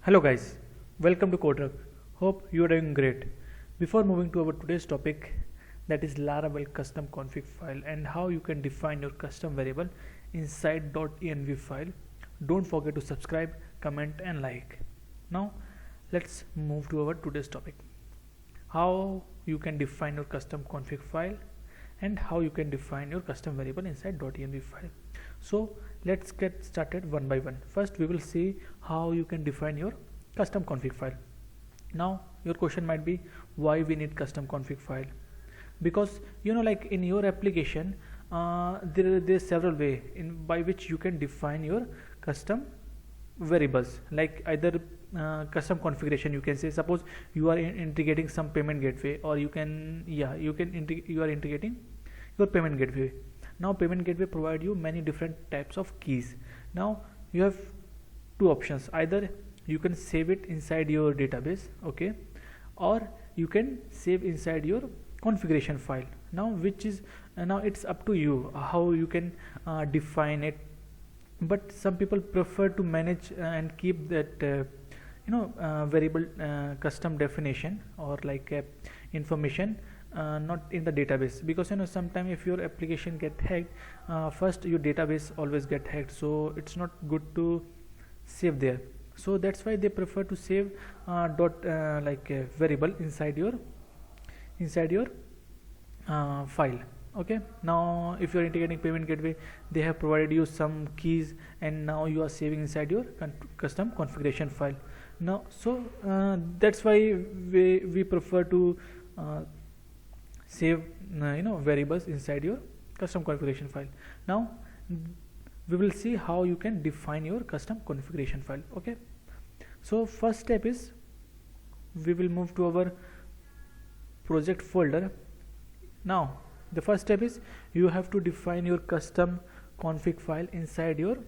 Hello guys, welcome to Coderuck. Hope you are doing great. Before moving to our today's topic, that is Laravel custom config file and how you can define your custom variable inside .env file, don't forget to subscribe, comment and like. Now let's move to our today's topic. How you can define your custom config file and how you can define your custom variable inside .env file. So let's get started one by one. First we will see how you can define your custom config file. Now your question might be, why we need custom config file? Because like in your application there's several way by which you can define your custom variables, like either custom configuration. You can say, suppose you are integrating some payment gateway, or you are integrating your payment gateway. Now payment gateway provide you many different types of keys. Now you have two options: either you can save it inside your database, okay, or you can save inside your configuration file. Now which is now it's up to you how you can define it. But some people prefer to manage and keep that variable custom definition, or like information not in the database, because sometimes if your application get hacked, first your database always get hacked, so it's not good to save there. So that's why they prefer to save variable inside your file. Okay, now if you are integrating payment gateway, they have provided you some keys, and now you are saving inside your custom configuration file. Now so that's why we prefer to save variables inside your custom configuration file. Now we will see how you can define your custom configuration file. Okay, so first step is we will move to our project folder. Now the first step is you have to define your custom config file inside your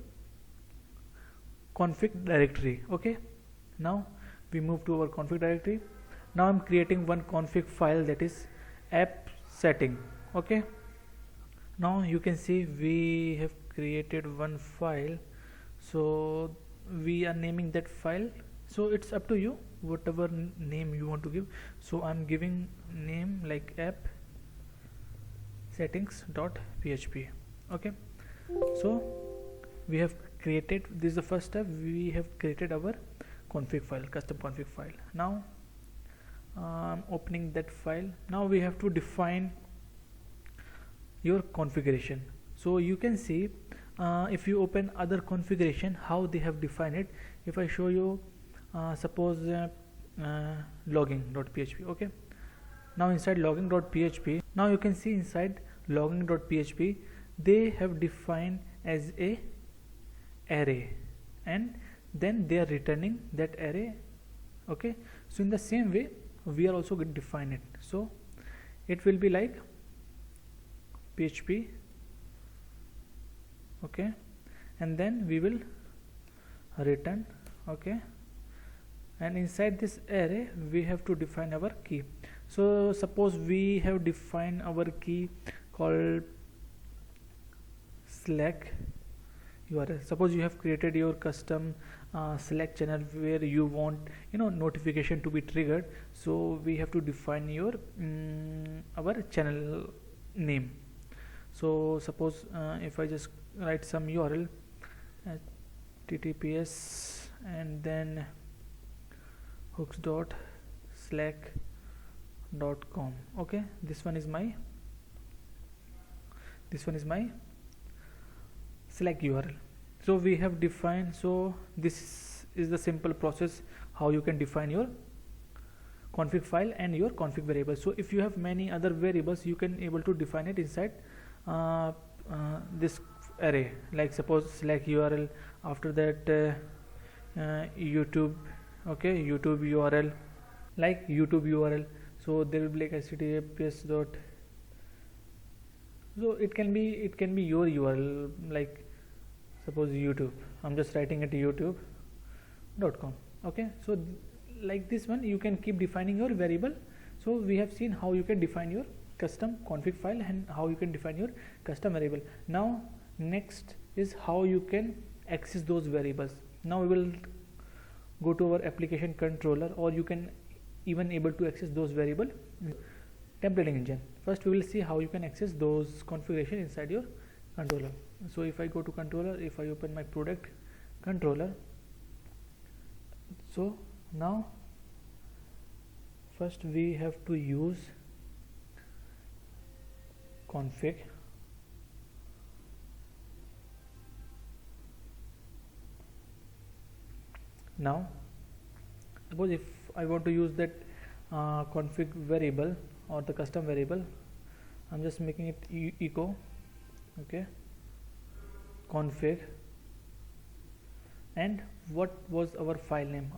config directory. Okay, now we move to our config directory. Now I'm creating one config file, that is app setting. Okay, now you can see we have created one file, so we are naming that file. So it's up to you whatever name you want to give. So I'm giving name like app settings.php. okay, so we have created, this is the first step, we have created our config file, custom config file. Now opening that file. Now we have to define your configuration. So you can see if you open other configuration, how they have defined it. If I show you suppose logging.php. okay, now inside logging.php, now you can see inside logging.php they have defined as a array, and then they are returning that array. Okay, so in the same way we are also going to define it. So it will be like php, okay, and then we will return. Okay, and inside this array we have to define our key. So suppose we have defined our key called Slack URL. Suppose you have created your custom Slack channel where you want notification to be triggered, so we have to define your our channel name. So suppose if I just write some URL, https and then hooks.slack.com. okay, this one is my Slack URL. So we have defined. So this is the simple process how you can define your config file and your config variable. So if you have many other variables, you can able to define it inside this array, like suppose Slack URL, after that YouTube, okay, YouTube URL, like YouTube URL. So there will be like https dot, so it can be your URL, like suppose YouTube, I'm just writing it youtube.com. okay, so like this one you can keep defining your variable. So we have seen how you can define your custom config file and how you can define your custom variable. Now next is how you can access those variables. Now we will go to our application controller, or you can even able to access those variable templating engine. First we will see how you can access those configuration inside your controller. So if I go to controller, if I open my product controller, so now first we have to use config. Now suppose if I want to use that config variable or the custom variable, I'm just making it echo, okay, config, and what was our file name?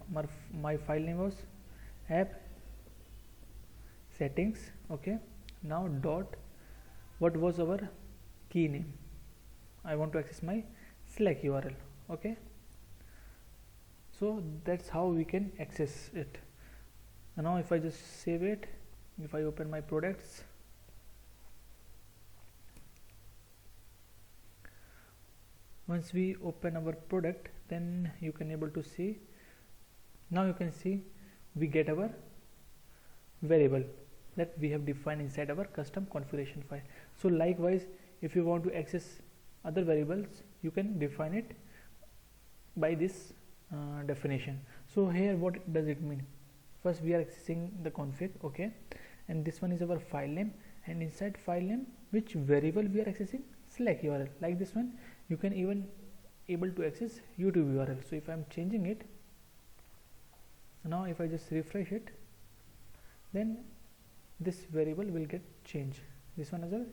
My file name was app settings, okay. Now dot, what was our key name? I want to access my Slack URL, okay. So that's how we can access it. And now if I just save it, if I open my products, once we open our product, then you can able to see, now you can see we get our variable that we have defined inside our custom configuration file. So likewise, if you want to access other variables, you can define it by this definition. So here what does it mean? First we are accessing the config, okay, and this one is our file name, and inside file name which variable we are accessing? Slack URL. Like this one, you can even able to access YouTube URL. So if I'm changing it now, if I just refresh it, then this variable will get changed. This one is a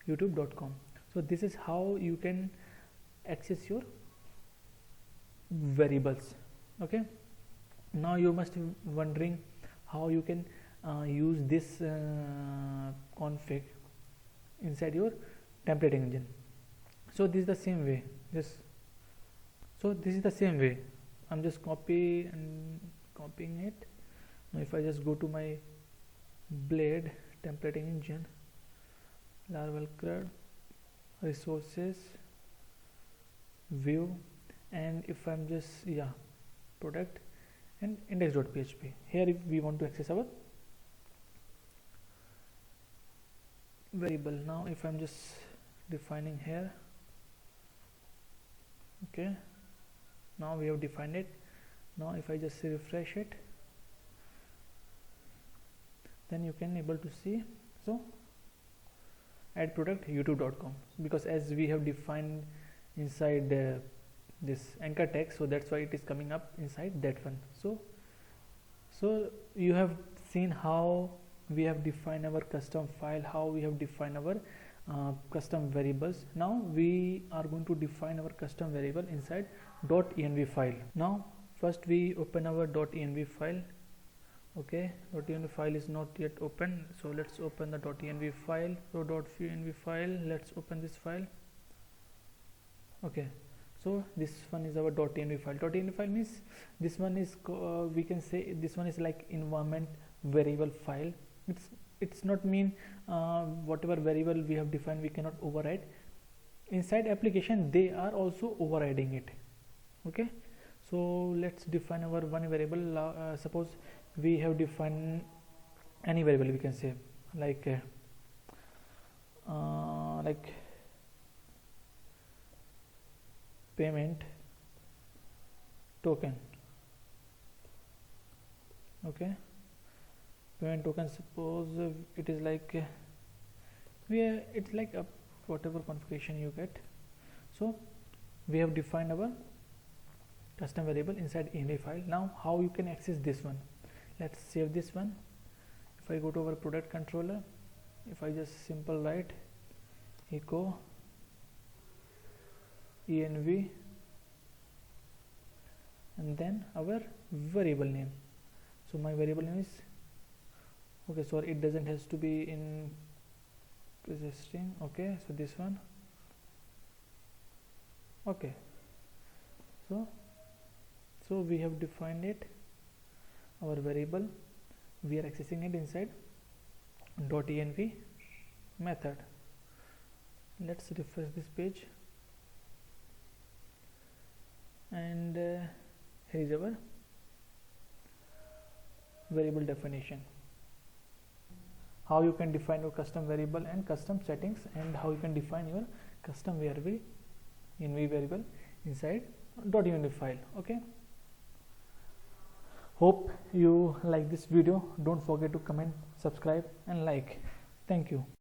youtube.com. So this is how you can access your variables, okay. Now you must be wondering how you can use this config inside your templating engine. So this is the same way, I'm just copying it. Now if I just go to my Blade templating engine, Laravel CRUD, resources, view, and if I'm just product and index.php, here if we want to access our variable. Now if I'm just defining here, okay, now we have defined it. Now if I just refresh it, then you can able to see, so add product youtube.com, because as we have defined inside this anchor text, so that's why it is coming up inside that one. So you have seen how we have defined our custom file, how we have defined our custom variables. Now we are going to define our custom variable inside .env file. Now first we open our .env file, okay. .env file is not yet open, so let's open the .env file. So .env file, let's open this file, okay. So this one is our .env file. .env file means this one is we can say this one is like environment variable file. It's not mean whatever variable we have defined we cannot override. Inside application they are also overriding it, okay. So let's define our one variable. Suppose we have defined any variable, we can say like payment token, okay. Payment token, suppose it is like it's like a whatever configuration you get. So we have defined our custom variable inside env file. Now how you can access this one? Let's save this one. If I go to our product controller, if I just simple write echo env and then our variable name. So my variable name is, okay, sorry, it doesn't has to be in string, okay. So this one, okay. So we have defined it, our variable, we are accessing it inside .env method. Let's refresh this page, and here is our variable definition, how you can define your custom variable and custom settings, and how you can define your custom variable env variable inside .env file. Okay, hope you like this video. Don't forget to comment, subscribe and like. Thank you.